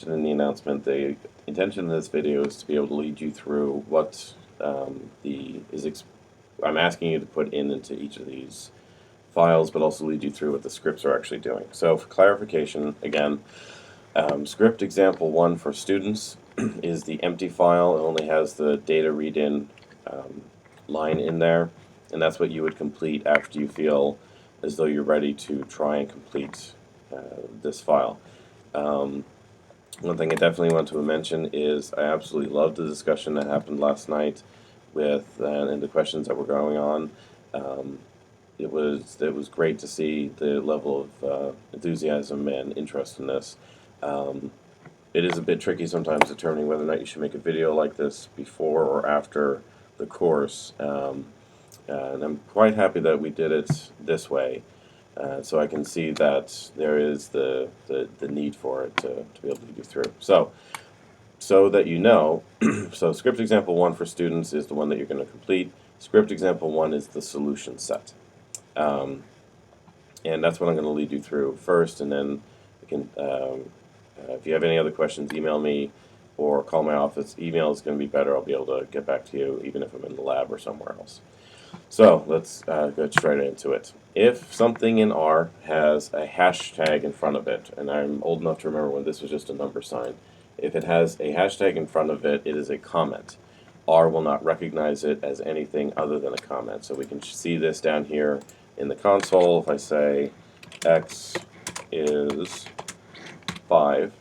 in the announcement, the intention of this video is to be able to lead you through what I'm asking you to put into each of these files, but also lead you through what the scripts are actually doing. So for clarification, again, script example 1 for students is the empty file. It only has the data read-in line in there, and that's what you would complete after you feel as though you're ready to try and complete this file. One thing I definitely want to mention is I absolutely loved the discussion that happened last night with and the questions that were going on. It was great to see the level of enthusiasm and interest in this. It is a bit tricky sometimes determining whether or not you should make a video like this before or after the course, and I'm quite happy that we did it this way. So I can see that there is the need for it to be able to get you through. So that you know, so script example 1 for students is the one that you're going to complete. Script example 1 is the solution set. And that's what I'm going to lead you through first, and then we can, if you have any other questions, email me or call my office. Email is going to be better. I'll be able to get back to you even if I'm in the lab or somewhere else. So let's go straight into it. If something in R has a hashtag in front of it, and I'm old enough to remember when this was just a number sign, if it has a hashtag in front of it, it is a comment. R will not recognize it as anything other than a comment. So we can see this down here in the console. If I say X is 5,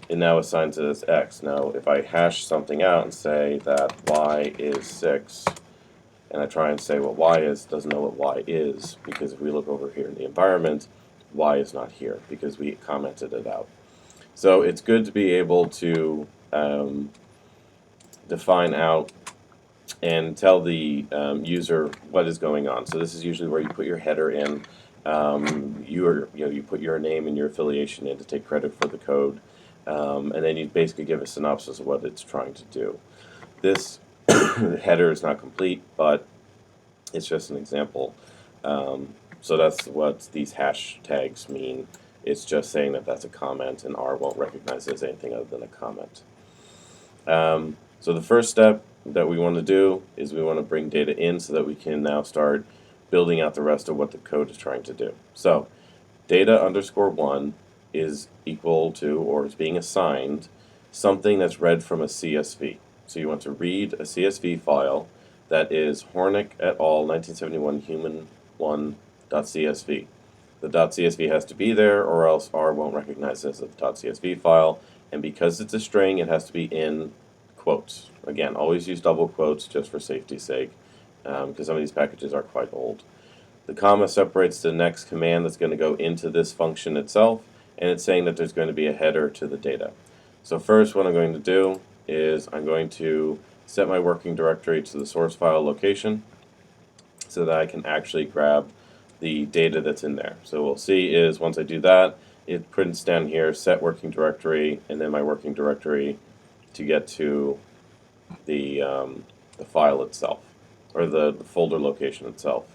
it now assigns it as X. Now if I hash something out and say that Y is 6, and I try and say what Y is, it doesn't know what Y is, because if we look over here in the environment, Y is not here because we commented it out. So it's good to be able to define out and tell the user what is going on. So this is usually where you put your header in. You put your name and your affiliation in to take credit for the code, and then you basically give a synopsis of what it's trying to do. This header is not complete, but it's just an example. So that's what these hashtags mean. It's just saying that that's a comment, and R won't recognize it as anything other than a comment. So the first step that we want to do is we want to bring data in so that we can now start building out the rest of what the code is trying to do. So data_1 is equal to, or is being assigned, something that's read from a CSV. So you want to read a CSV file that is Hornick et al. 1971 human1.csv. The .csv has to be there, or else R won't recognize this as a .csv file. And because it's a string, it has to be in quotes. Again, always use double quotes just for safety's sake, because some of these packages are quite old. The comma separates the next command that's going to go into this function itself, and it's saying that there's going to be a header to the data. So first what I'm going to do is I'm going to set my working directory to the source file location so that I can actually grab the data that's in there. So what we'll see is once I do that, it prints down here set working directory and then my working directory to get to the file itself, or the folder location itself.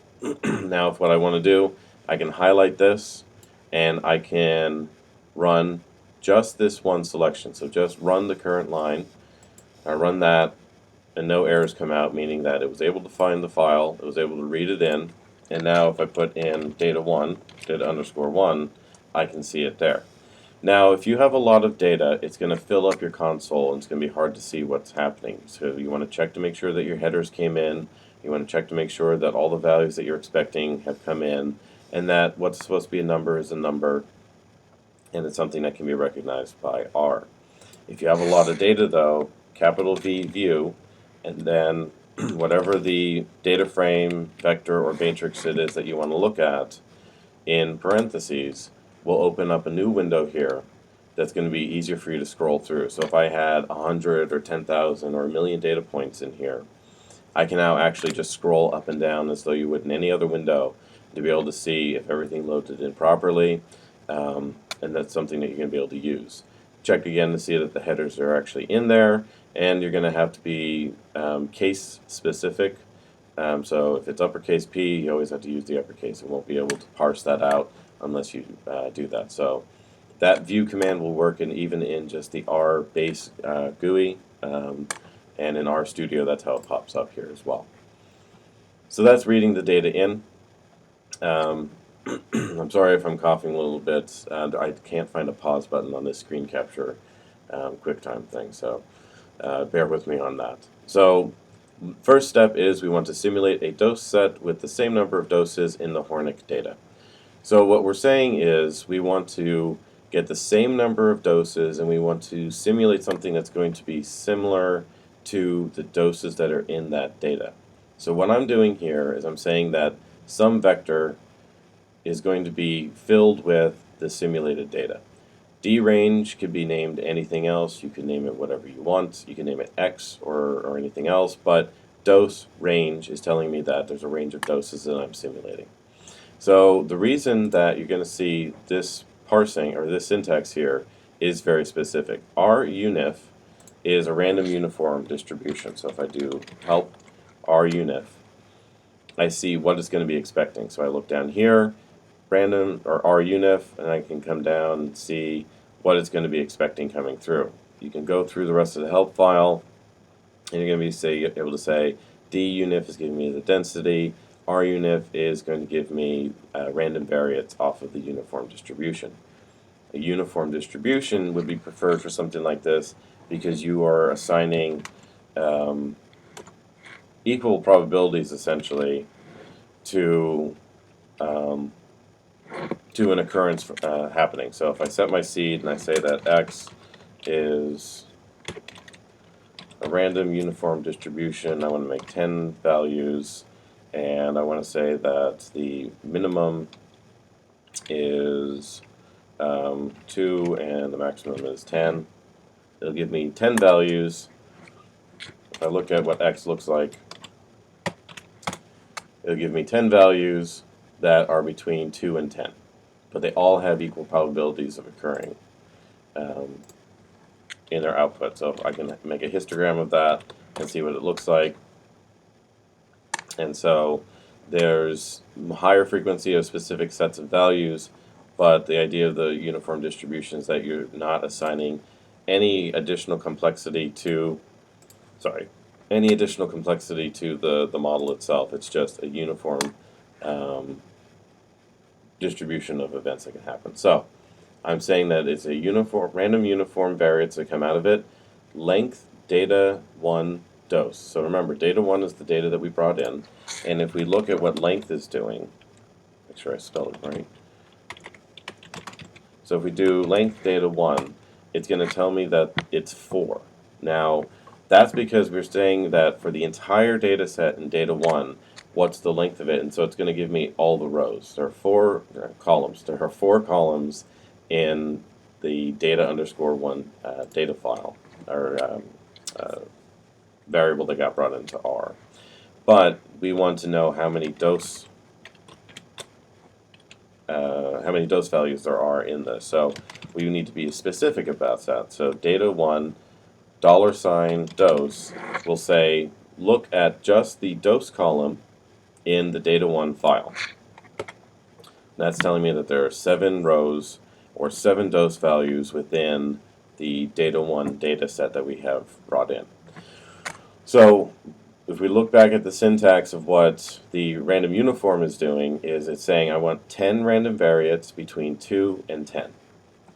Now if what I want to do, I can highlight this and I can run just this one selection. So just run the current line. I run that and no errors come out, meaning that it was able to find the file, it was able to read it in, and now if I put in data_1, I can see it there. Now if you have a lot of data, it's going to fill up your console and it's going to be hard to see what's happening. So you want to check to make sure that your headers came in, you want to check to make sure that all the values that you're expecting have come in, and that what's supposed to be a number is a number, and it's something that can be recognized by R. If you have a lot of data though, capital V view, and then whatever the data frame, vector, or matrix it is that you want to look at in parentheses will open up a new window here that's going to be easier for you to scroll through. So if I had 100 or 10,000 or a million data points in here, I can now actually just scroll up and down as though you would in any other window to be able to see if everything loaded in properly, and that's something that you're going to be able to use. Check again to see that the headers are actually in there, and you're going to have to be case specific. So if it's uppercase P, you always have to use the uppercase. It won't be able to parse that out unless you do that. So That view command will work even in just the R base GUI, and in RStudio that's how it pops up here as well. So that's reading the data in. I'm sorry if I'm coughing a little bit, and I can't find a pause button on this screen capture QuickTime thing, so bear with me on that. So first step is we want to simulate a dose set with the same number of doses in the Hornick data. So what we're saying is we want to get the same number of doses, and we want to simulate something that's going to be similar to the doses that are in that data. So what I'm doing here is I'm saying that some vector is going to be filled with the simulated data. D range could be named anything else. You can name it whatever you want. You can name it X or anything else, but dose range is telling me that there's a range of doses that I'm simulating. So the reason that you're going to see this parsing or this syntax here is very specific. RUnif is a random uniform distribution. So if I do help RUnif, I see what it's going to be expecting. So I look down here, random or RUnif, and I can come down and see what it's going to be expecting coming through. You can go through the rest of the help file, and you're going to be able to say DUnif is giving me the density, RUnif is going to give me random variates off of the uniform distribution. A uniform distribution would be preferred for something like this because you are assigning equal probabilities essentially to an occurrence happening. So if I set my seed and I say that X is a random uniform distribution, I want to make 10 values, and I want to say that the minimum is 2 and the maximum is 10. It'll give me 10 values. If I look at what X looks like, it'll give me 10 values that are between 2 and 10. But they all have equal probabilities of occurring in their output. So I can make a histogram of that and see what it looks like. And so there's higher frequency of specific sets of values, but the idea of the uniform distribution is that you're not assigning any additional complexity to, the model itself. It's just a uniform distribution of events that can happen. So I'm saying that it's a random uniform variates that come out of it. Length data 1 dose. So remember, data 1 is the data that we brought in, and if we look at what length is doing, make sure I spelled it right. So if we do length data 1, it's going to tell me that it's 4. Now, that's because we're saying that for the entire data set in data 1, what's the length of it? And so it's going to give me all the rows. There are 4 columns. There are 4 columns in the data_1 data file, or variable that got brought into R. But we want to know how many dose values there are in this. So we need to be specific about that. So data1 $dose will say, look at just the dose column in the data1 file. That's telling me that there are 7 rows or 7 dose values within the data1 data set that we have brought in. So if we look back at the syntax of what the random uniform is doing, is it's saying I want 10 random variates between 2 and 10.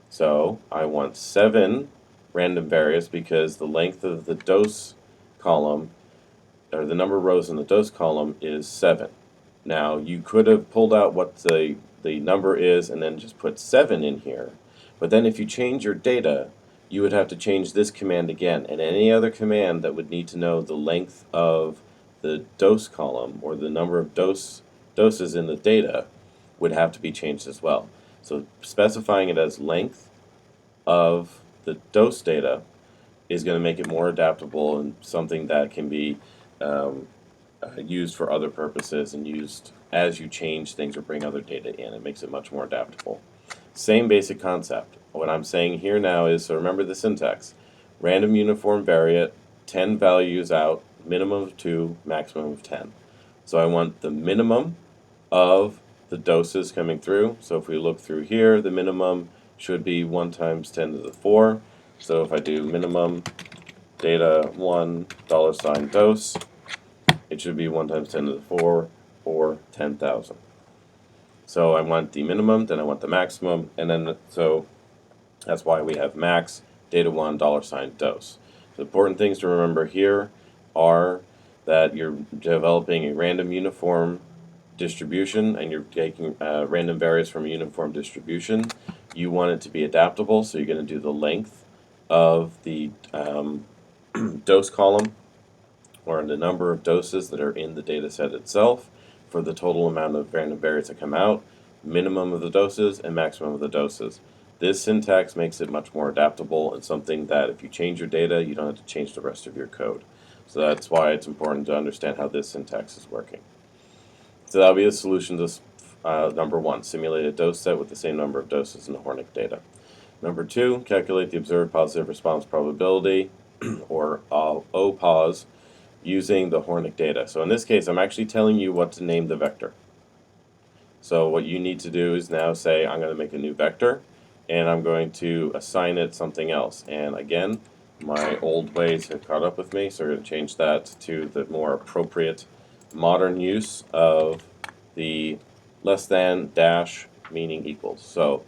So I want 7 random variates because the length of the dose column, or the number of rows in the dose column, is 7. Now you could have pulled out what the number is and then just put 7 in here, but then if you change your data, you would have to change this command again, and any other command that would need to know the length of the dose column or the number of doses in the data would have to be changed as well. So specifying it as length of the dose data is going to make it more adaptable and something that can be used for other purposes and used as you change things or bring other data in. It makes it much more adaptable. Same basic concept. What I'm saying here now is, so remember the syntax, random uniform variate, 10 values out, minimum of 2, maximum of 10. So I want the minimum of the doses coming through. So if we look through here, the minimum should be 1 times 10 to the 4. So if I do minimum data 1 $ dose, it should be 1 times 10 to the 4 or 10,000. So I want the minimum, then I want the maximum, and then so that's why we have max data 1 $ dose. The important things to remember here are that you're developing a random uniform distribution and you're taking random variables from a uniform distribution. You want it to be adaptable, so you're going to do the length of the dose column, or the number of doses that are in the data set itself, for the total amount of random variables that come out, minimum of the doses and maximum of the doses. This syntax makes it much more adaptable and something that if you change your data, you don't have to change the rest of your code. So that's why it's important to understand how this syntax is working. So that'll be the solution to number 1, simulate a dose set with the same number of doses in the Hornick data. Number 2, calculate the observed positive response probability, or OPOS, using the Hornick data. So in this case, I'm actually telling you what to name the vector. So what you need to do is now say, I'm going to make a new vector, and I'm going to assign it something else. And again, my old ways have caught up with me, so we're going to change that to the more appropriate modern use of the less than dash meaning equals. So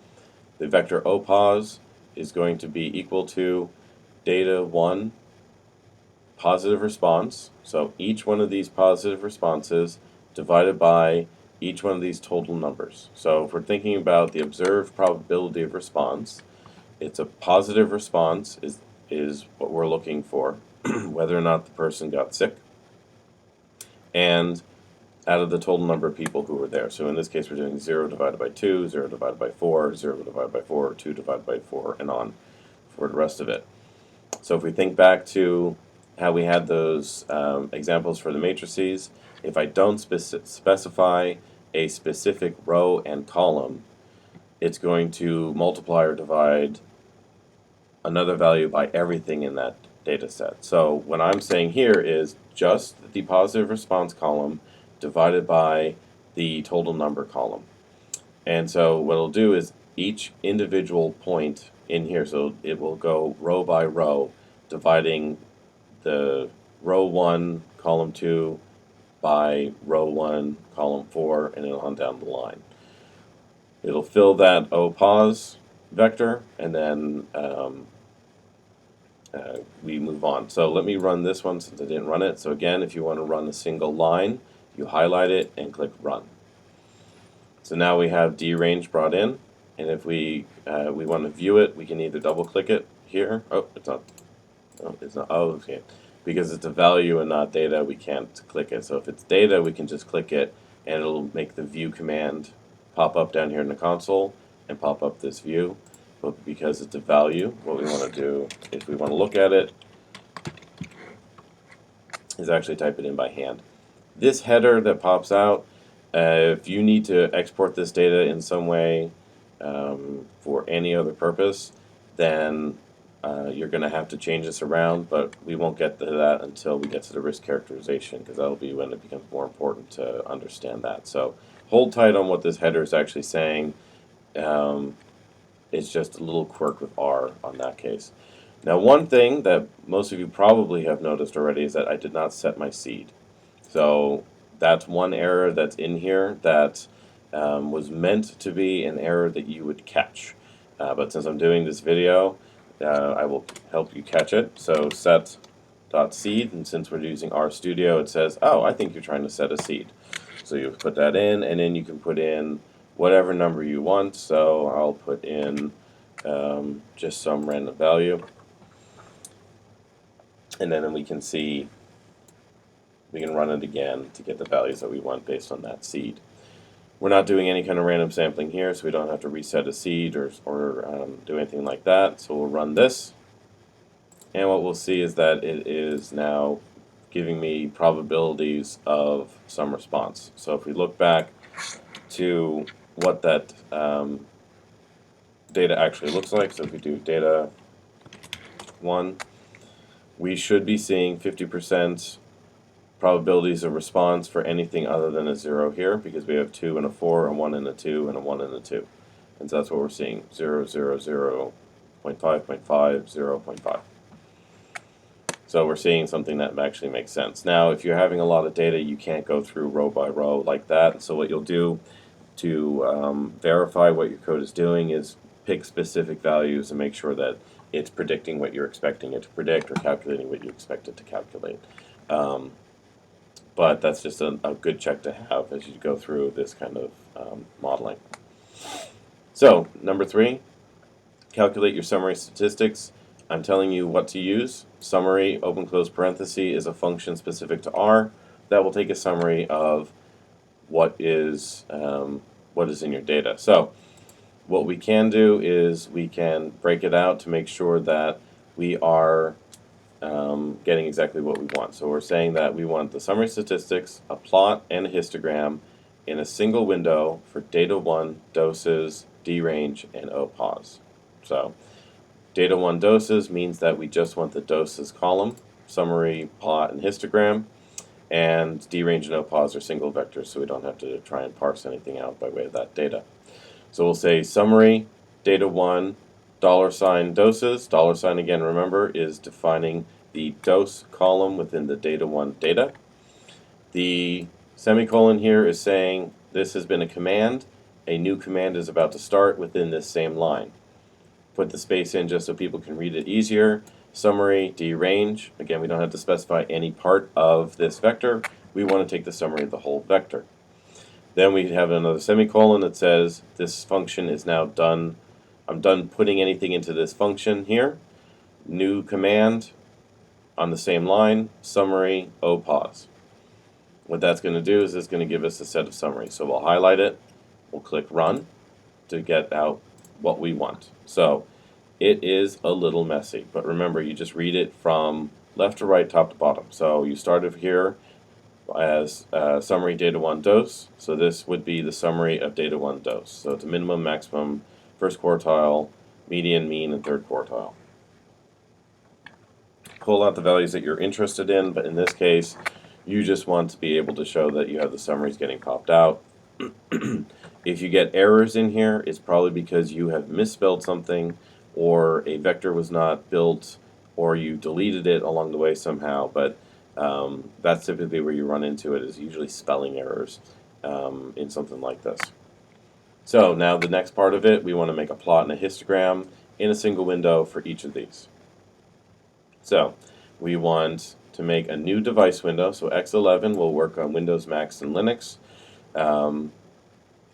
the vector OPOS is going to be equal to data 1 positive response. So each one of these positive responses divided by each one of these total numbers. So if we're thinking about the observed probability of response, it's a positive response is what we're looking for, whether or not the person got sick, and out of the total number of people who were there. So in this case, we're doing 0 divided by 2, 0 divided by 4, 0 divided by 4, 2 divided by 4, and on for the rest of it. So if we think back to how we had those examples for the matrices, if I don't specify a specific row and column, it's going to multiply or divide another value by everything in that data set. So what I'm saying here is just the positive response column divided by the total number column. And so what it'll do is each individual point in here, so it will go row by row, dividing the row 1, column 2 by row 1, column 4, and then on down the line. It'll fill that OPOS vector, and then we move on. So let me run this one since I didn't run it. So again, if you want to run a single line, you highlight it and click Run. So now we have drange brought in, and if we want to view it, we can either double click it here. Oh, it's not. Oh, it's not. Oh, okay. Because it's a value and not data, we can't click it. So if it's data, we can just click it, and it'll make the view command pop up down here in the console and pop up this view. But because it's a value, what we want to do, if we want to look at it, is actually type it in by hand. This header that pops out, if you need to export this data in some way for any other purpose, then you're going to have to change this around, but we won't get to that until we get to the risk characterization, because that'll be when it becomes more important to understand that. So hold tight on what this header is actually saying. It's just a little quirk with R on that case. Now, one thing that most of you probably have noticed already is that I did not set my seed. So that's one error that's in here that was meant to be an error that you would catch. But since I'm doing this video, I will help you catch it. So set.seed, and since we're using RStudio, it says, oh, I think you're trying to set a seed. So you put that in, and then you can put in whatever number you want. So I'll put in just some random value. And then we can see, we can run it again to get the values that we want based on that seed. We're not doing any kind of random sampling here, so we don't have to reset a seed or do anything like that. So we'll run this, and what we'll see is that it is now giving me probabilities of some response. So if we look back to what that data actually looks like, so if we do data 1, we should be seeing 50% probabilities of response for anything other than a 0 here, because we have 2 and a 4, a 1 and a 2, and a 1 and a 2. And so that's what we're seeing, 0, 0, 0, 0.5, 0.5, 0, 0.5. So we're seeing something that actually makes sense. Now, if you're having a lot of data, you can't go through row by row like that. So what you'll do to verify what your code is doing is pick specific values and make sure that it's predicting what you're expecting it to predict or calculating what you expect it to calculate. But that's just a good check to have as you go through this kind of modeling. So, number 3, calculate your summary statistics. I'm telling you what to use. Summary, open close parenthesis, is a function specific to R that will take a summary of what is in your data. So, what we can do is we can break it out to make sure that we are getting exactly what we want. So we're saying that we want the summary statistics, a plot, and a histogram in a single window for data 1, doses, D range, and O pause. So data 1 doses means that we just want the doses column, summary, plot, and histogram, and D range and O pause are single vectors, so we don't have to try and parse anything out by way of that data. So we'll say summary, data 1, $ doses. $ again, remember, is defining the dose column within the data 1 data. The semicolon here is saying this has been a command. A new command is about to start within this same line. Put the space in just so people can read it easier. Summary, D range. Again, we don't have to specify any part of this vector. We want to take the summary of the whole vector. Then we have another semicolon that says this function is now done. I'm done putting anything into this function here. New command on the same line, summary, O pause. What that's going to do is it's going to give us a set of summaries. So we'll highlight it, we'll click run to get out what we want. So it is a little messy, but remember, you just read it from left to right, top to bottom. So you started here as summary data 1 dose. So this would be the summary of data 1 dose. So it's a minimum, maximum, first quartile, median, mean, and third quartile. Pull out the values that you're interested in, but in this case, you just want to be able to show that you have the summaries getting popped out. If you get errors in here, it's probably because you have misspelled something, or a vector was not built, or you deleted it along the way somehow, but that's typically where you run into it, is usually spelling errors in something like this. So now the next part of it, we want to make a plot and a histogram in a single window for each of these. So we want to make a new device window. So X11 will work on Windows, Macs, and Linux.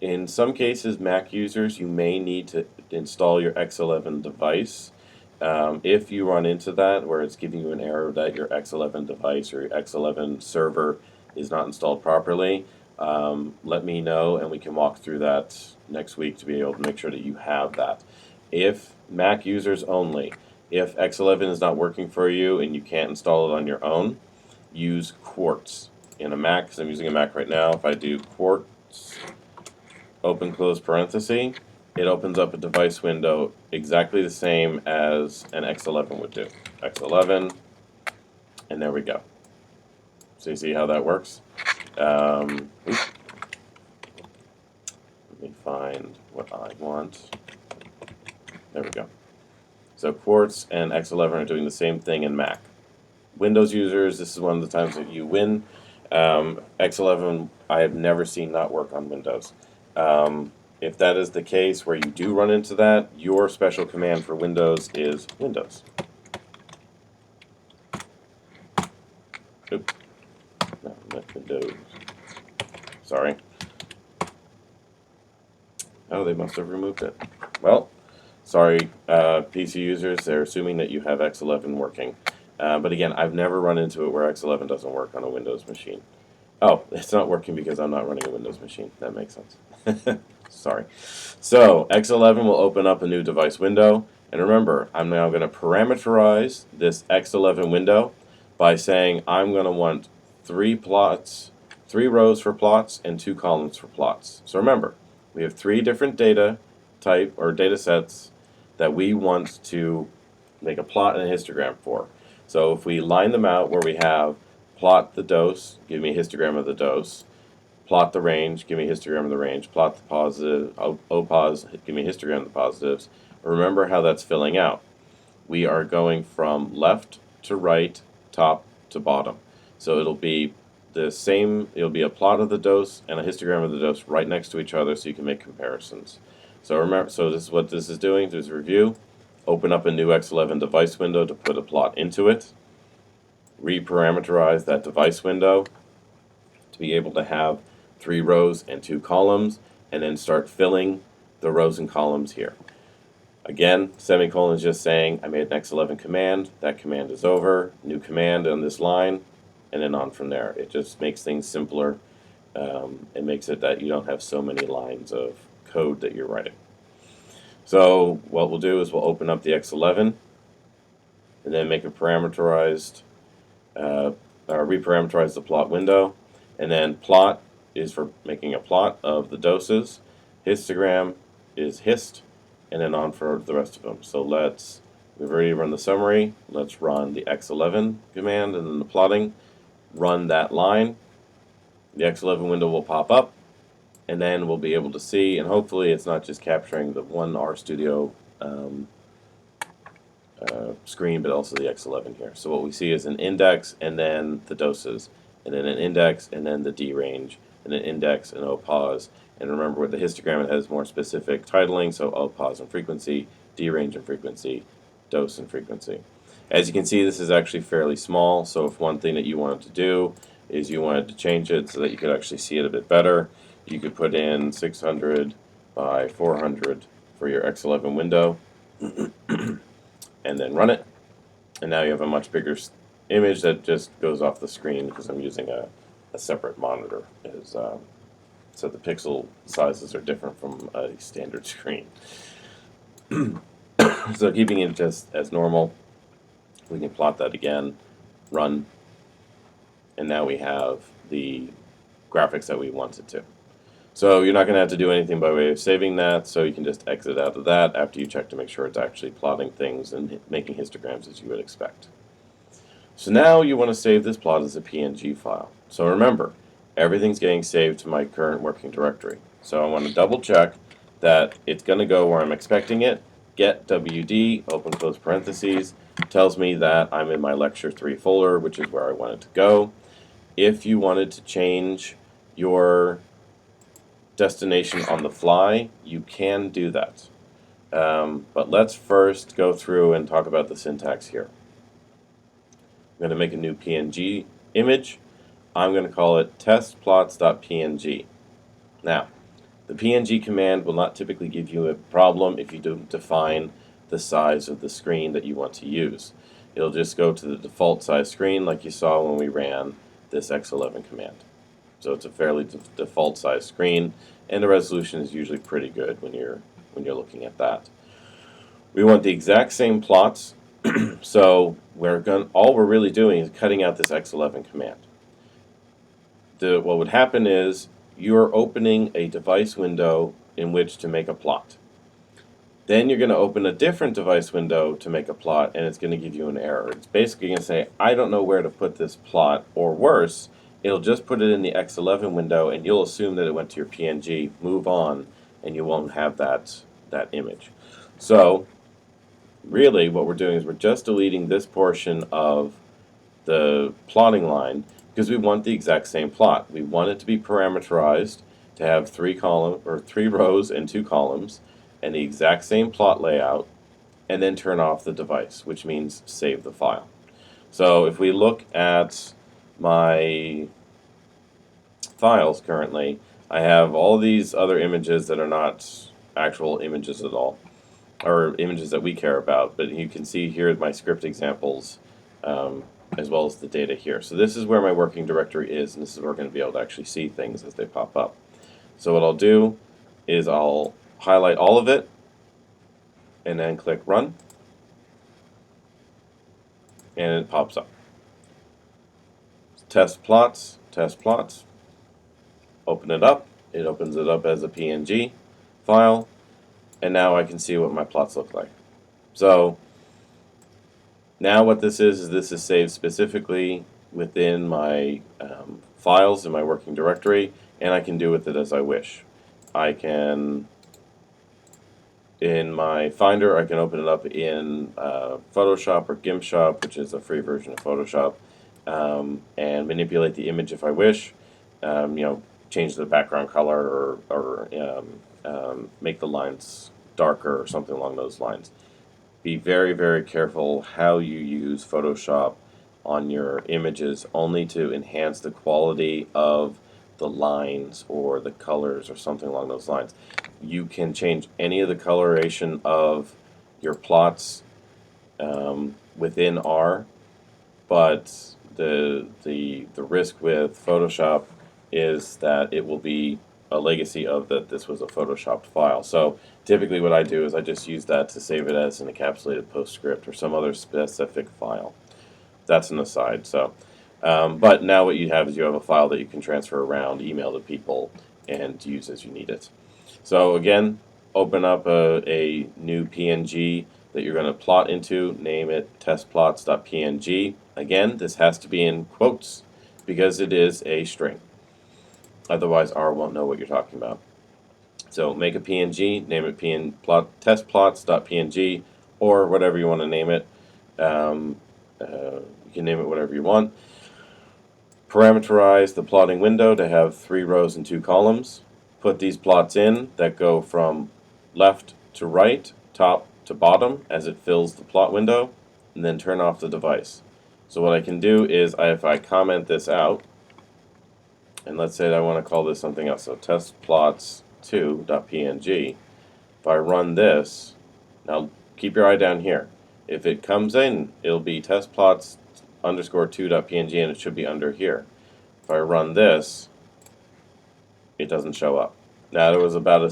In some cases, Mac users, you may need to install your X11 device. If you run into that, where it's giving you an error that your X11 device or your X11 server is not installed properly, let me know and we can walk through that next week to be able to make sure that you have that. If Mac users only, if X11 is not working for you and you can't install it on your own, use Quartz. In a Mac, because I'm using a Mac right now, if I do Quartz, open close parenthesis, it opens up a device window exactly the same as an X11 would do. X11, and there we go. So you see how that works? Let me find what I want. There we go. So Quartz and X11 are doing the same thing in Mac. Windows users, this is one of the times that you win. X11, I have never seen not work on Windows. If that is the case where you do run into that, your special command for Windows is Windows. Oops. No, not Windows. Sorry. Oh, they must have removed it. Well, sorry, PC users, they're assuming that you have X11 working. But again, I've never run into it where X11 doesn't work on a Windows machine. Oh, it's not working because I'm not running a Windows machine. That makes sense. Sorry. So X11 will open up a new device window. And remember, I'm now going to parameterize this X11 window by saying I'm going to want 3 rows for plots and 2 columns for plots. So remember, we have 3 different data type or data sets that we want to make a plot and a histogram for. So if we line them out where we have plot the dose, give me a histogram of the dose, plot the range, give me a histogram of the range, plot the positive, OPOS, give me a histogram of the positives. Remember how that's filling out. We are going from left to right, top to bottom. So it'll be the same, it'll be a plot of the dose and a histogram of the dose right next to each other so you can make comparisons. So remember, so this is what this is doing. There's a review. Open up a new X11 device window to put a plot into it. Reparameterize that device window to be able to have 3 rows and 2 columns, and then start filling the rows and columns here. Again, semicolon is just saying I made an X11 command, that command is over, new command on this line, and then on from there. It just makes things simpler. It makes it that you don't have so many lines of code that you're writing. So what we'll do is we'll open up the X11 and then make a parameterized, reparameterize the plot window, and then plot is for making a plot of the doses, histogram is hist, and then on for the rest of them. So we've already run the summary, let's run the X11 command and then the plotting, run that line, the X11 window will pop up, and then we'll be able to see, and hopefully it's not just capturing the one RStudio screen, but also the X11 here. So what we see is an index and then the doses, and then an index and then the D range, and an index and OPOS. And remember with the histogram it has more specific titling, so OPOS and frequency, D range and frequency, dose and frequency. As you can see, this is actually fairly small, so if one thing that you wanted to do is you wanted to change it so that you could actually see it a bit better, you could put in 600 by 400 for your X11 window and then run it, and now you have a much bigger image that just goes off the screen because I'm using a separate monitor, so the pixel sizes are different from a standard screen. So keeping it just as normal, we can plot that again, run, and now we have the graphics that we wanted to. So you're not going to have to do anything by way of saving that, so you can just exit out of that after you check to make sure it's actually plotting things and making histograms as you would expect. So now you want to save this plot as a PNG file. So remember, everything's getting saved to my current working directory. So I want to double check that it's going to go where I'm expecting it. Get WD, open close parentheses, tells me that I'm in my lecture 3 folder, which is where I want it to go. If you wanted to change your destination on the fly, you can do that. But let's first go through and talk about the syntax here. I'm going to make a new PNG image. I'm going to call it testplots.png. Now, the PNG command will not typically give you a problem if you don't define the size of the screen that you want to use. It'll just go to the default size screen like you saw when we ran this X11 command. So it's a fairly default size screen, and the resolution is usually pretty good when you're looking at that. We want the exact same plots, so all we're really doing is cutting out this X11 command. What would happen is you're opening a device window in which to make a plot. Then you're going to open a different device window to make a plot, and it's going to give you an error. It's basically going to say, I don't know where to put this plot, or worse, it'll just put it in the X11 window, and you'll assume that it went to your PNG, move on, and you won't have that image. So really what we're doing is we're just deleting this portion of the plotting line because we want the exact same plot. We want it to be parameterized to have 3 rows and 2 columns and the exact same plot layout, and then turn off the device, which means save the file. So if we look at my files currently, I have all these other images that are not actual images at all, or images that we care about, but you can see here my script examples as well as the data here. So this is where my working directory is, and this is where we're going to be able to actually see things as they pop up. So what I'll do is I'll highlight all of it and then click Run, and it pops up. Test plots, open it up. It opens it up as a PNG file, and now I can see what my plots look like. So now what this is this is saved specifically within my files in my working directory, and I can do with it as I wish. I can, in my Finder, I can open it up in Photoshop or GIMP Shop, which is a free version of Photoshop, and manipulate the image if I wish. Change the background color or make the lines darker or something along those lines. Be very, very careful how you use Photoshop on your images, only to enhance the quality of the lines or the colors or something along those lines. You can change any of the coloration of your plots within R, but the risk with Photoshop is that it will be a legacy of that this was a photoshopped file. So typically what I do is I just use that to save it as an encapsulated PostScript or some other specific file. That's an aside. So, but now what you have is you have a file that you can transfer around, email to people, and use as you need it. So again, open up a new PNG that you're going to plot into, name it testplots.png. Again, this has to be in quotes because it is a string. Otherwise, R won't know what you're talking about. So make a PNG, name it testplots.png, or whatever you want to name it. You can name it whatever you want. Parameterize the plotting window to have 3 rows and 2 columns. Put these plots in that go from left to right, top to bottom as it fills the plot window, and then turn off the device. So what I can do is if I comment this out, and let's say that I want to call this something else, so testplots2.png. If I run this, now keep your eye down here. If it comes in, it'll be testplots_2.png, and it should be under here. If I run this, it doesn't show up. Now there was about a 1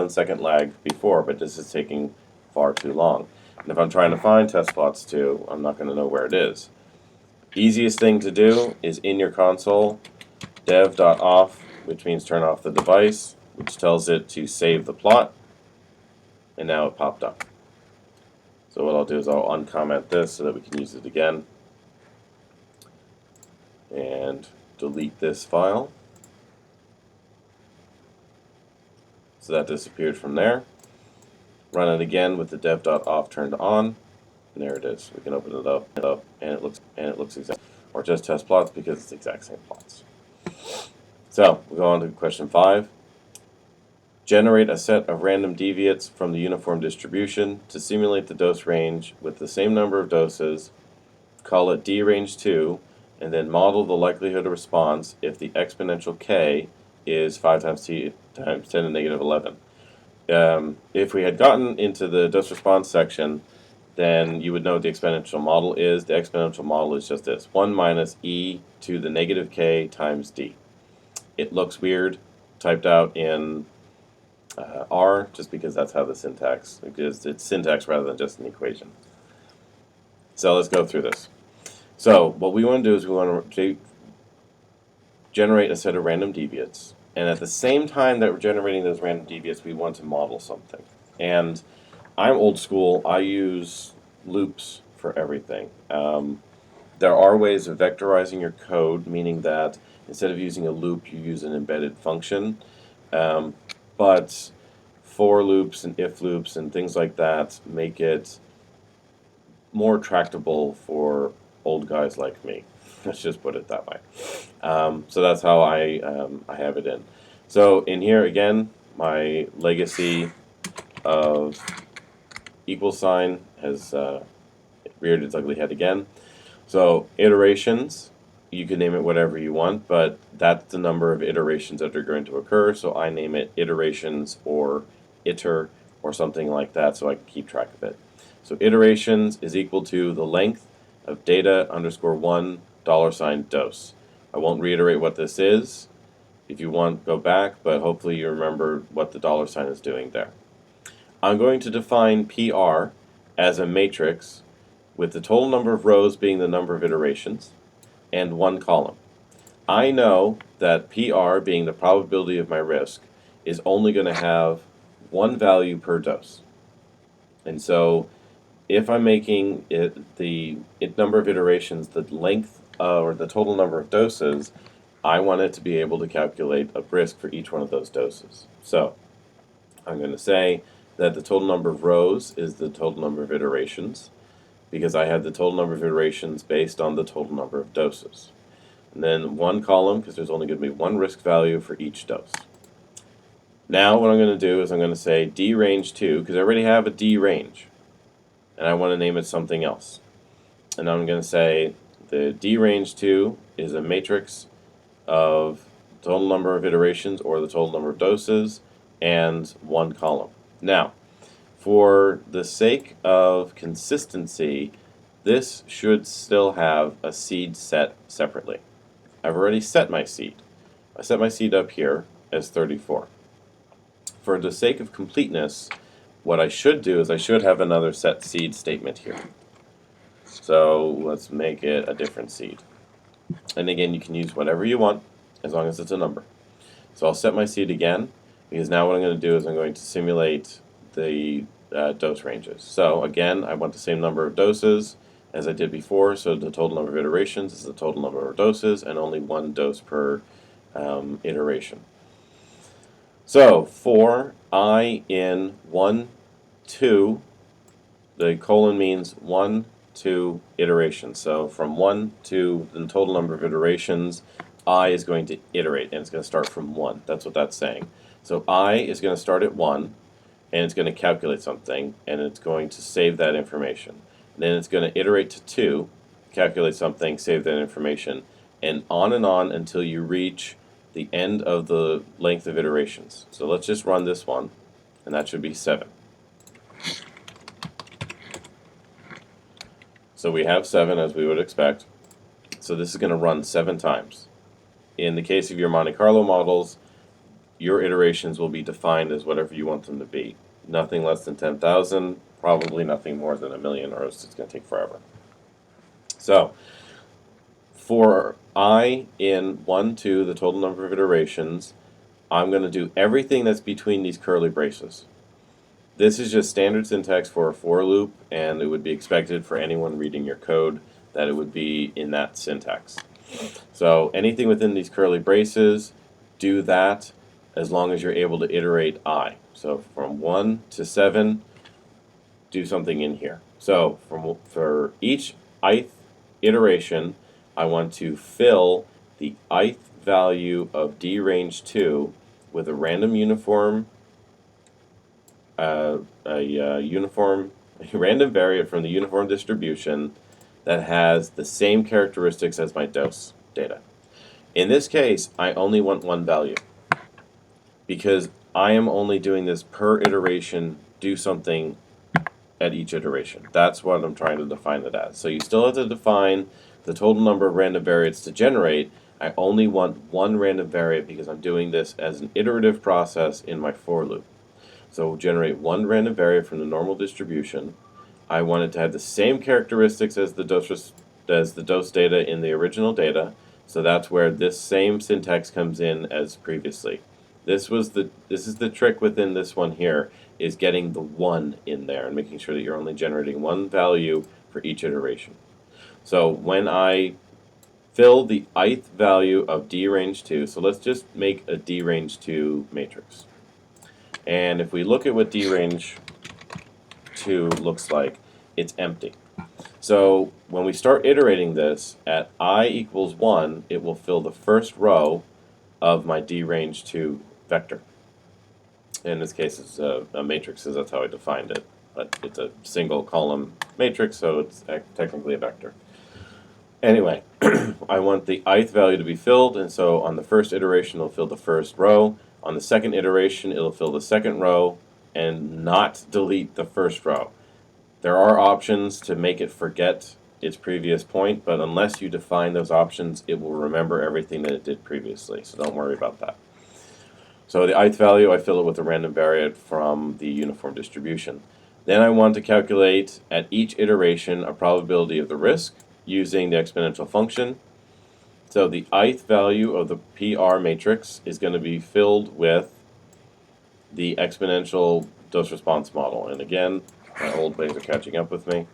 second lag before, but this is taking far too long. And if I'm trying to find testplots2, I'm not going to know where it is. Easiest thing to do is in your console, dev.off, which means turn off the device, which tells it to save the plot, and now it popped up. So what I'll do is I'll uncomment this so that we can use it again, and delete this file. So that disappeared from there. Run it again with the dev.off turned on, and there it is. We can open it up, and it looks exact, or just test plots because it's the exact same plots. So we'll go on to question 5. Generate a set of random deviates from the uniform distribution to simulate the dose range with the same number of doses. Call it D range 2, and then model the likelihood of response if the exponential k is 5 times t times 10 to the negative 11. If we had gotten into the dose response section, then you would know what the exponential model is. The exponential model is just this: 1 minus e to the negative k times d. It looks weird typed out in R, just because that's how the syntax is. It's syntax rather than just an equation. So let's go through this. So what we want to do is we want to generate a set of random deviates, and at the same time that we're generating those random deviates, we want to model something. And I'm old school. I use loops for everything. There are ways of vectorizing your code, meaning that instead of using a loop, you use an embedded function. But for loops and if loops and things like that make it more tractable for old guys like me. Let's just put it that way. So that's how I have it in. So in here again, my legacy of equal sign has reared its ugly head again. So iterations, you can name it whatever you want, but that's the number of iterations that are going to occur. So I name it iterations or iter or something like that so I can keep track of it. So iterations is equal to the length of data underscore 1 $ dose. I won't reiterate what this is. If you want, go back, but hopefully you remember what the $ is doing there. I'm going to define PR as a matrix with the total number of rows being the number of iterations and 1 column. I know that PR, being the probability of my risk, is only going to have 1 value per dose. And so if I'm making it the number of iterations, the length or the total number of doses, I want it to be able to calculate a risk for each one of those doses. So I'm going to say that the total number of rows is the total number of iterations, because I had the total number of iterations based on the total number of doses. And then one column, because there's only going to be one risk value for each dose. Now what I'm going to do is I'm going to say D range 2, because I already have a D range, and I want to name it something else. And I'm going to say the D range 2 is a matrix of total number of iterations, or the total number of doses, and one column. Now, for the sake of consistency, this should still have a seed set separately. I've already set my seed. I set my seed up here as 34. For the sake of completeness, what I should do is I should have another set seed statement here. So let's make it a different seed. And again, you can use whatever you want as long as it's a number. So I'll set my seed again, because now what I'm going to do is I'm going to simulate the dose ranges. So again, I want the same number of doses as I did before, so the total number of iterations is the total number of doses, and only one dose per iteration. So for I in 1, 2, the colon means 1, 2 iterations. So from 1 to the total number of iterations, I is going to iterate, and it's going to start from 1. That's what that's saying. So I is going to start at 1, and it's going to calculate something, and it's going to save that information. Then it's going to iterate to 2, calculate something, save that information, and on until you reach the end of the length of iterations. So let's just run this one, and that should be 7. So we have 7 as we would expect. So this is going to run 7 times. In the case of your Monte Carlo models, your iterations will be defined as whatever you want them to be. Nothing less than 10,000, probably nothing more than 1,000,000, or else it's going to take forever. So for I in 1, 2, the total number of iterations, I'm going to do everything that's between these curly braces. This is just standard syntax for a for loop, and it would be expected for anyone reading your code that it would be in that syntax. So anything within these curly braces, do that as long as you're able to iterate I. So from 1 to 7, do something in here. So for each ith iteration, I want to fill the ith value of D range 2 with a random uniform, random variate from the uniform distribution that has the same characteristics as my dose data. In this case, I only want one value, because I am only doing this per iteration, do something at each iteration. That's what I'm trying to define it as. So you still have to define the total number of random variates to generate. I only want one random variate because I'm doing this as an iterative process in my for loop. So we'll generate one random variate from the normal distribution. I want it to have the same characteristics as the dose data in the original data. So that's where this same syntax comes in as previously. This is the trick within this one here, is getting the 1 in there and making sure that you're only generating one value for each iteration. So when I fill the ith value of D range 2, so let's just make a D range 2 matrix. And if we look at what D range 2 looks like, it's empty. So when we start iterating this, at I equals 1, it will fill the first row of my D range 2 vector. In this case, it's a matrix, because that's how I defined it. But it's a single column matrix, so it's technically a vector. Anyway, I want the ith value to be filled, and so on the first iteration, it'll fill the first row. On the second iteration, it'll fill the second row and not delete the first row. There are options to make it forget its previous point, but unless you define those options, it will remember everything that it did previously, so don't worry about that. So the ith value, I fill it with a random variate from the uniform distribution. Then I want to calculate at each iteration a probability of the risk using the exponential function. So the ith value of the PR matrix is going to be filled with the exponential dose response model. And again, my old ways are catching up with me.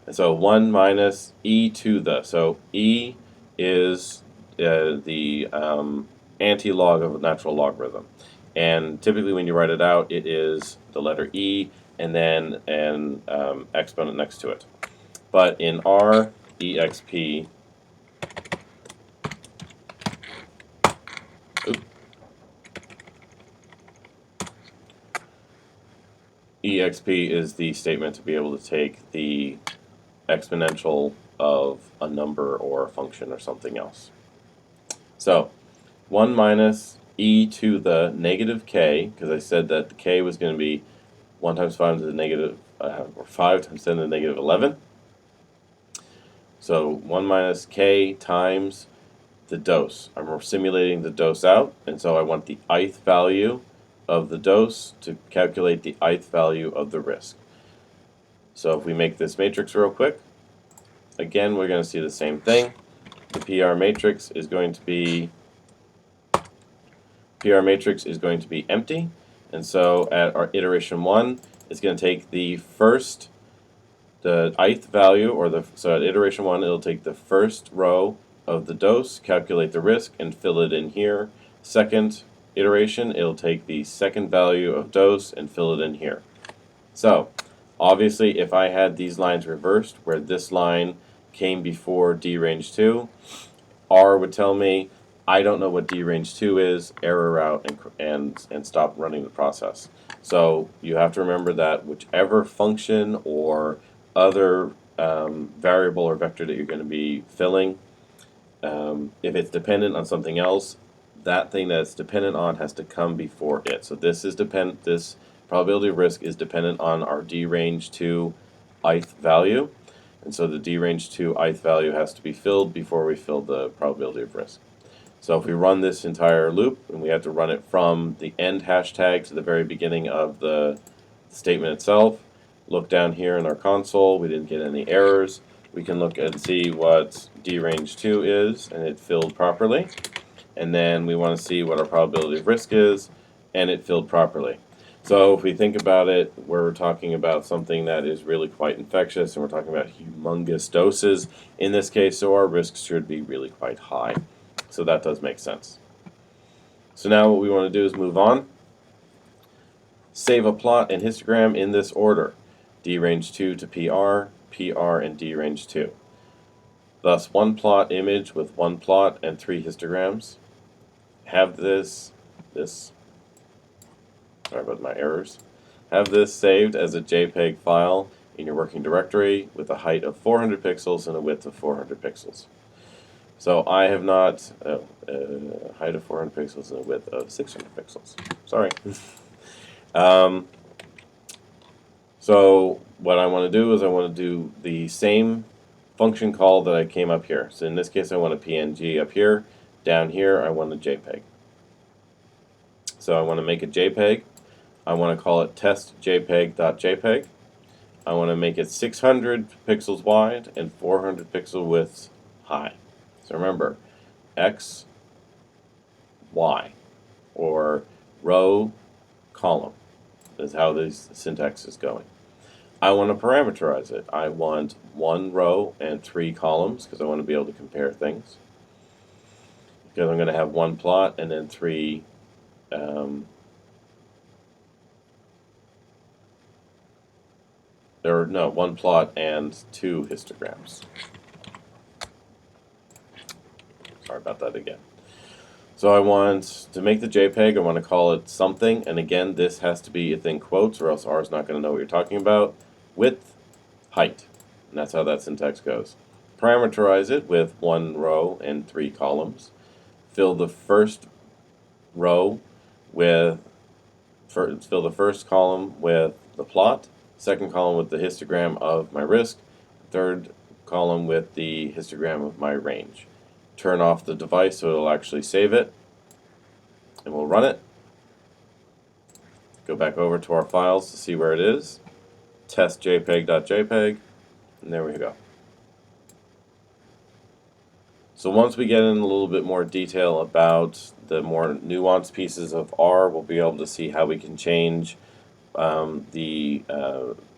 And so 1 minus e to the. So e is the anti-log of a natural logarithm. And typically when you write it out, it is the letter E and then an exponent next to it. But in R, EXP, EXP is the statement to be able to take the exponential of a number or a function or something else. So 1 minus e to the negative k, because I said that the k was going to be 1 times 5 to the negative, or 5 times 10 to the negative 11. So 1 minus k times the dose. I'm simulating the dose out, and so I want the ith value of the dose to calculate the ith value of the risk. So if we make this matrix real quick, again we're going to see the same thing. The PR matrix is going to be empty, and so at our iteration 1, it's going to take the ith value, so at iteration 1 it'll take the first row of the dose, calculate the risk, and fill it in here. Second iteration, it'll take the second value of dose and fill it in here. So obviously if I had these lines reversed, where this line came before D range 2, R would tell me, I don't know what D range 2 is, error out, and stop running the process. So you have to remember that whichever function or other variable or vector that you're going to be filling, if it's dependent on something else, that thing that it's dependent on has to come before it. So this probability of risk is dependent on our D range 2 ith value, and so the D range 2 ith value has to be filled before we fill the probability of risk. So if we run this entire loop, and we have to run it from the end hashtag to the very beginning of the statement itself, look down here in our console, we didn't get any errors. We can look and see what D range 2 is, and it filled properly. And then we want to see what our probability of risk is, and it filled properly. So if we think about it, we're talking about something that is really quite infectious, and we're talking about humongous doses in this case, so our risks should be really quite high. So that does make sense. So now what we want to do is move on. Save a plot and histogram in this order: D range 2 to PR, PR, and D range 2. Thus, one plot image with one plot and 3 histograms. Have this, sorry about my errors. Have this saved as a JPEG file in your working directory with a height of 400 pixels and a width of 400 pixels. So I have not, height of 400 pixels and a width of 600 pixels. Sorry. So what I want to do is I want to do the same function call that I came up here. So in this case I want a PNG up here. Down here I want a JPEG. So I want to make a JPEG. I want to call it testjpeg.jpg. I want to make it 600 pixels wide and 400 pixel width high. So remember, X, Y, or row, column is how this syntax is going. I want to parameterize it. I want 1 row and 3 columns because I want to be able to compare things. Because I'm going to have 1 plot and then 3 1 plot and 2 histograms. Sorry about that again. So I want to make the JPEG, I want to call it something, and again this has to be within quotes or else R is not going to know what you're talking about. Width, height, and that's how that syntax goes. Parameterize it with 1 row and 3 columns. Fill the first row with, fill the first column with the plot, second column with the histogram of my risk, third column with the histogram of my range. Turn off the device so it'll actually save it, and we'll run it. Go back over to our files to see where it is. Testjpeg.jpg, and there we go. So once we get in a little bit more detail about the more nuanced pieces of R, we'll be able to see how we can change the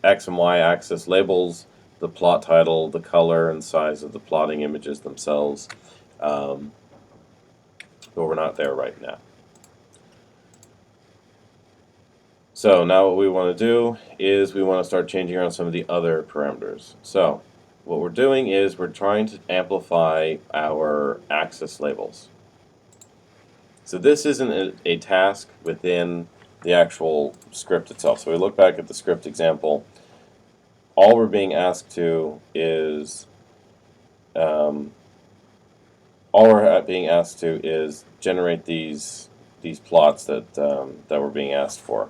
X and Y axis labels, the plot title, the color and size of the plotting images themselves, but we're not there right now. So now what we want to do is we want to start changing around some of the other parameters. So what we're doing is we're trying to amplify our axis labels. So this isn't a task within the actual script itself. So we look back at the script example. All we're being asked to is generate these plots that that we're being asked for.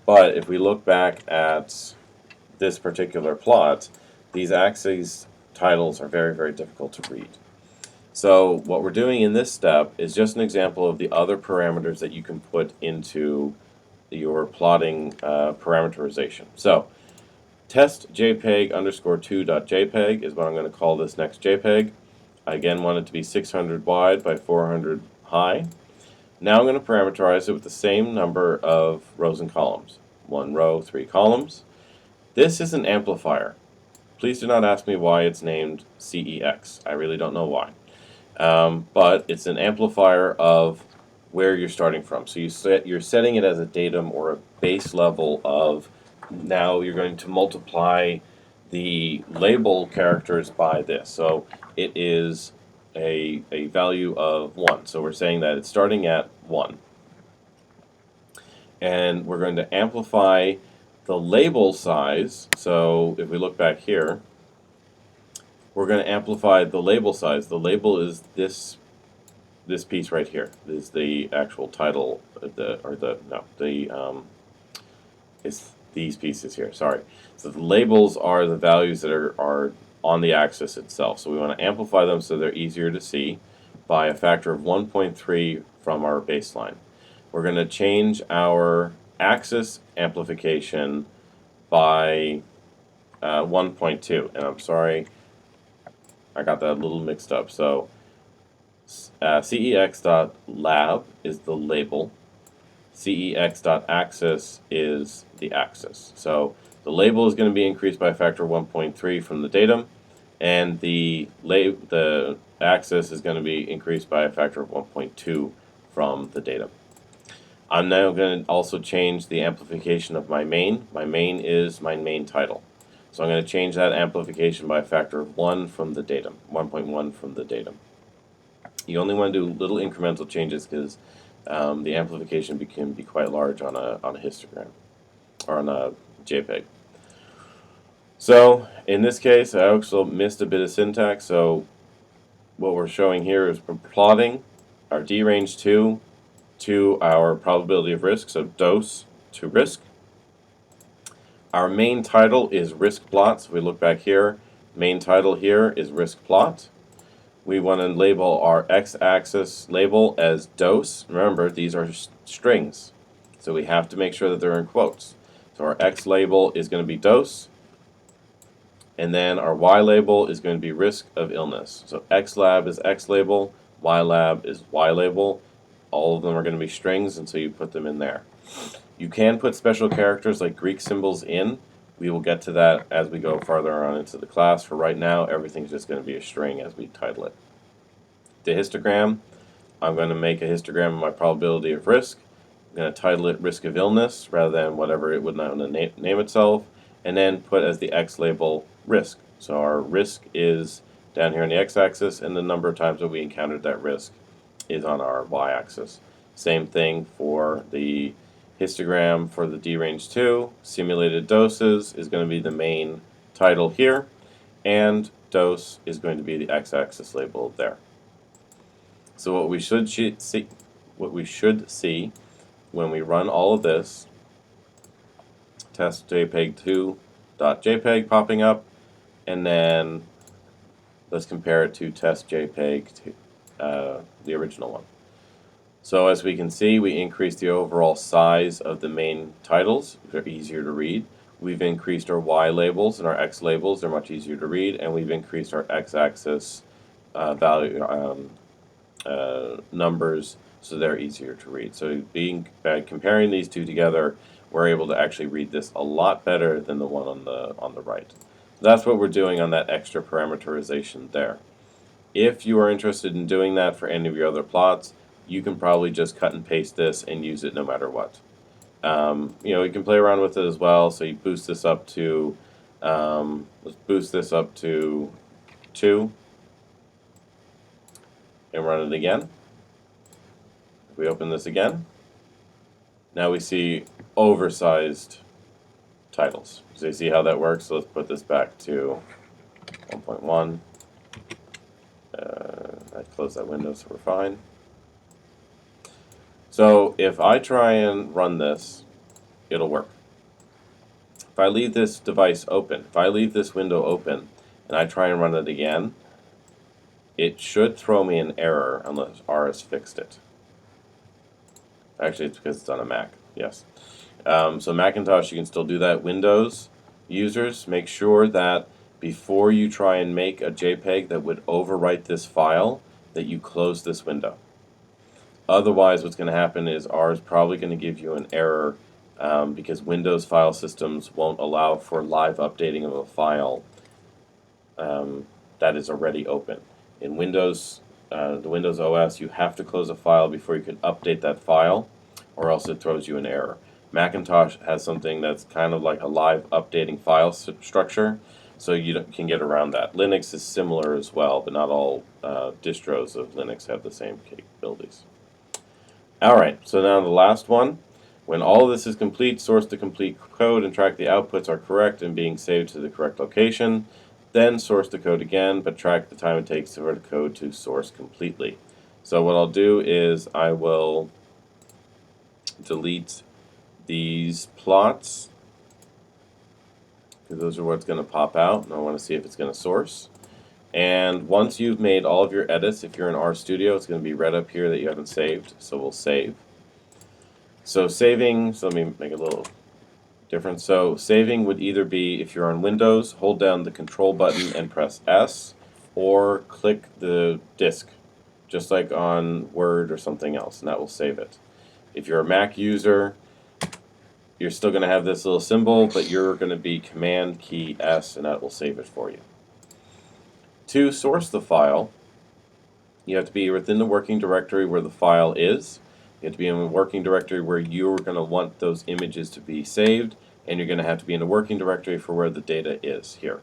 But if we look back at this particular plot, these axes titles are very, very difficult to read. So what we're doing in this step is just an example of the other parameters that you can put into your plotting parameterization. So test JPEG _2.jpg is what I'm going to call this next JPEG. I again want it to be 600 wide by 400 high. Now I'm going to parameterize it with the same number of rows and columns. 1 row, 3 columns. This is an amplifier. Please do not ask me why it's named CEX. I really don't know why. But it's an amplifier of where you're starting from. So you're setting it as a datum or a base level of, now you're going to multiply the label characters by this. So it is a value of 1. So we're saying that it's starting at 1. And we're going to amplify the label size. So if we look back here, we're going to amplify the label size. The label is this piece right here. This is the actual title, it's these pieces here, sorry. So the labels are the values that are on the axis itself. So we want to amplify them so they're easier to see by a factor of 1.3 from our baseline. We're going to change our axis amplification by 1.2. And I'm sorry, I got that a little mixed up. So cex.lab is the label. cex.axis is the axis. So the label is going to be increased by a factor of 1.3 from the datum, and the axis is going to be increased by a factor of 1.2 from the datum. I'm now going to also change the amplification of my main. My main is my main title. So I'm going to change that amplification by a factor of 1 from the datum, 1.1 from the datum. You only want to do little incremental changes because the amplification can be quite large on a histogram or on a JPEG. So in this case, I also missed a bit of syntax. So what we're showing here is we're plotting our D range 2 to our probability of risk, so dose to risk. Our main title is risk plot. So we look back here, main title here is risk plot. We want to label our x-axis label as dose. Remember, these are strings, so we have to make sure that they're in quotes. So our x label is going to be dose, and then our y label is going to be risk of illness. So x lab is x label, y lab is y label. All of them are going to be strings, and so you put them in there. You can put special characters like Greek symbols in. We will get to that as we go farther on into the class. For right now, everything's just going to be a string as we title it. The histogram, I'm going to make a histogram of my probability of risk. I'm going to title it risk of illness rather than whatever it would not name itself, and then put as the x label risk. So our risk is down here on the x-axis, and the number of times that we encountered that risk is on our y-axis. Same thing for the histogram for the D range 2. Simulated doses is going to be the main title here, and dose is going to be the x-axis label there. So what we should see when we run all of this, test jpeg2.jpg popping up, and then let's compare it to test JPEG, the original one. So as we can see, we increased the overall size of the main titles. They're easier to read. We've increased our Y labels and our X labels. They're much easier to read. And we've increased our X-axis value numbers, so they're easier to read. So comparing these two together, we're able to actually read this a lot better than the one on the right. That's what we're doing on that extra parameterization there. If you are interested in doing that for any of your other plots, you can probably just cut and paste this and use it no matter what. You can play around with it as well. So you boost this up to, let's boost this up to 2 and run it again. If we open this again, now we see oversized titles. So you see how that works? So let's put this back to 1.1. I close that window so we're fine. So if I try and run this, it'll work. If I leave this device open, if I leave this window open and I try and run it again, it should throw me an error unless RS fixed it. Actually, it's because it's on a Mac, yes. So Macintosh, you can still do that. Windows users, make sure that before you try and make a JPEG that would overwrite this file, that you close this window. Otherwise, what's going to happen is R is probably going to give you an error because Windows file systems won't allow for live updating of a file that is already open. In Windows, the Windows OS, you have to close a file before you can update that file, or else it throws you an error. Macintosh has something that's kind of like a live updating file structure, so you can get around that. Linux is similar as well, but not all distros of Linux have the same capabilities. Alright, so now the last one. When all of this is complete, source the complete code and track the outputs are correct and being saved to the correct location. Then source the code again, but track the time it takes for the code to source completely. So what I'll do is I will delete these plots, because those are what's going to pop out, and I want to see if it's going to source. And once you've made all of your edits, if you're in RStudio, it's going to be red up here that you haven't saved, so we'll save. So saving, so let me make a little difference. So saving would either be, if you're on Windows, hold down the Control button and press S, or click the disk, just like on Word or something else, and that will save it. If you're a Mac user, you're still going to have this little symbol, but you're going to be Command key S, and that will save it for you. To source the file, you have to be within the working directory where the file is. You have to be in a working directory where you're going to want those images to be saved, and you're going to have to be in a working directory for where the data is here.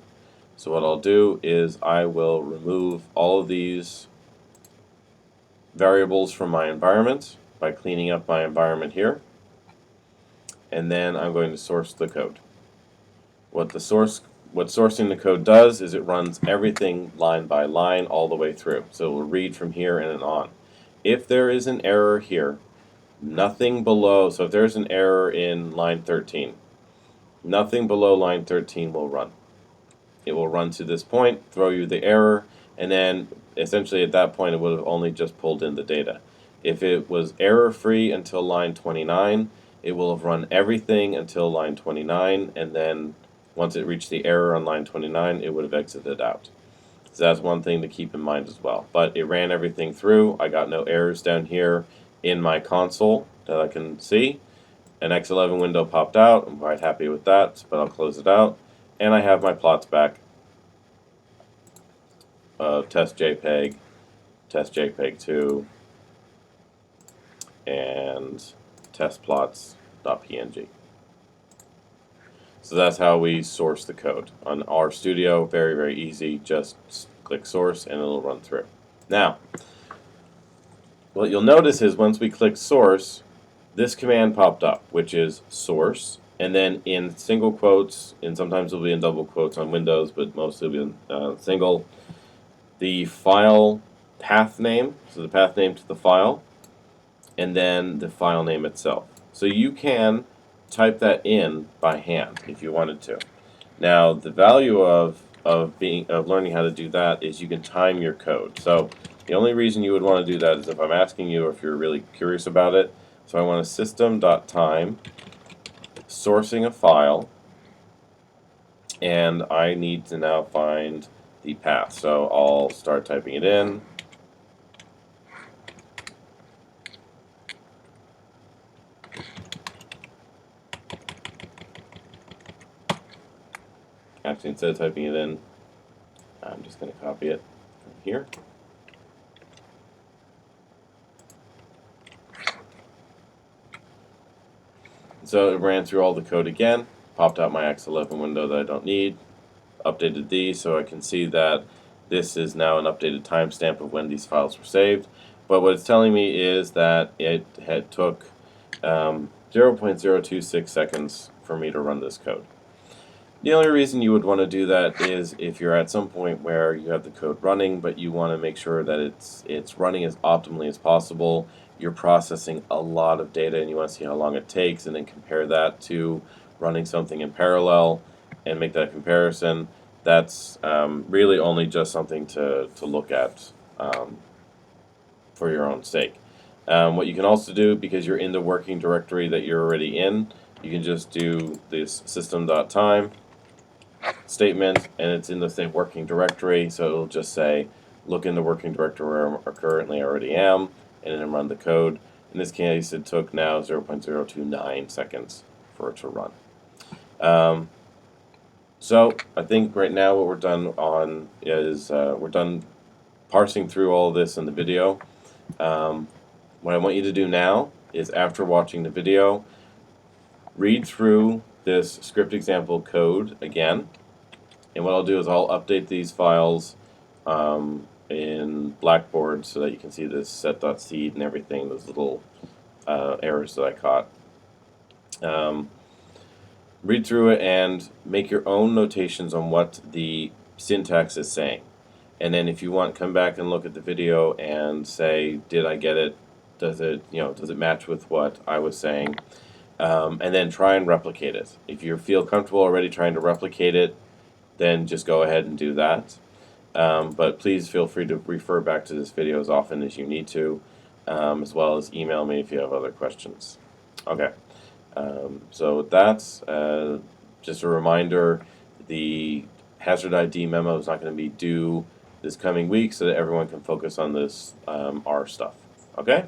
So what I'll do is I will remove all of these variables from my environment by cleaning up my environment here. And then I'm going to source the code. What sourcing the code does is it runs everything line by line all the way through. So it will read from here and on. If there is an error here, nothing below, so if there's an error in line 13, nothing below line 13 will run. It will run to this point, throw you the error, and then essentially at that point it would have only just pulled in the data. If it was error-free until line 29, it will have run everything until line 29, and then once it reached the error on line 29, it would have exited out. So that's one thing to keep in mind as well. But it ran everything through. I got no errors down here in my console that I can see. An X11 window popped out. I'm quite happy with that, but I'll close it out. And I have my plots back of test JPEG 2, and test plots.png. So that's how we source the code. On RStudio, very, very easy. Just click source and it'll run through. Now, what you'll notice is once we click source, this command popped up, which is source, and then in single quotes, and sometimes it'll be in double quotes on Windows, but mostly it'll be in single, the file path name, so the path name to the file, and then the file name itself. So you can type that in by hand if you wanted to. Now the value of learning how to do that is you can time your code. So the only reason you would want to do that is if I'm asking you, or if you're really curious about it. So I want a system.time sourcing a file, and I need to now find the path. So I'll start typing it in. Actually, instead of typing it in, I'm just going to copy it from here. So it ran through all the code again, popped out my X11 window that I don't need, updated these so I can see that this is now an updated timestamp of when these files were saved. But what it's telling me is that it had took 0.026 seconds for me to run this code. The only reason you would want to do that is if you're at some point where you have the code running, but you want to make sure that it's running as optimally as possible. You're processing a lot of data and you want to see how long it takes, and then compare that to running something in parallel and make that comparison. That's really only just something to look at for your own sake. What you can also do, because you're in the working directory that you're already in, you can just do this system.time statement, and it's in the same working directory, so it'll just say look in the working directory where I currently already am, and then run the code. In this case, it took now 0.029 seconds for it to run. So I think right now what we're done on is we're done parsing through all of this in the video. What I want you to do now is, after watching the video, read through this script example code again, and what I'll do is I'll update these files in Blackboard so that you can see this set.seed and everything, those little errors that I caught. Read through it and make your own notations on what the syntax is saying. And then if you want, come back and look at the video and say, did I get it? Does it match with what I was saying? And then try and replicate it. If you feel comfortable already trying to replicate it, then just go ahead and do that. But please feel free to refer back to this video as often as you need to, as well as email me if you have other questions. Okay. So with that, just a reminder, the hazard ID memo is not going to be due this coming week, so that everyone can focus on this R stuff. Okay?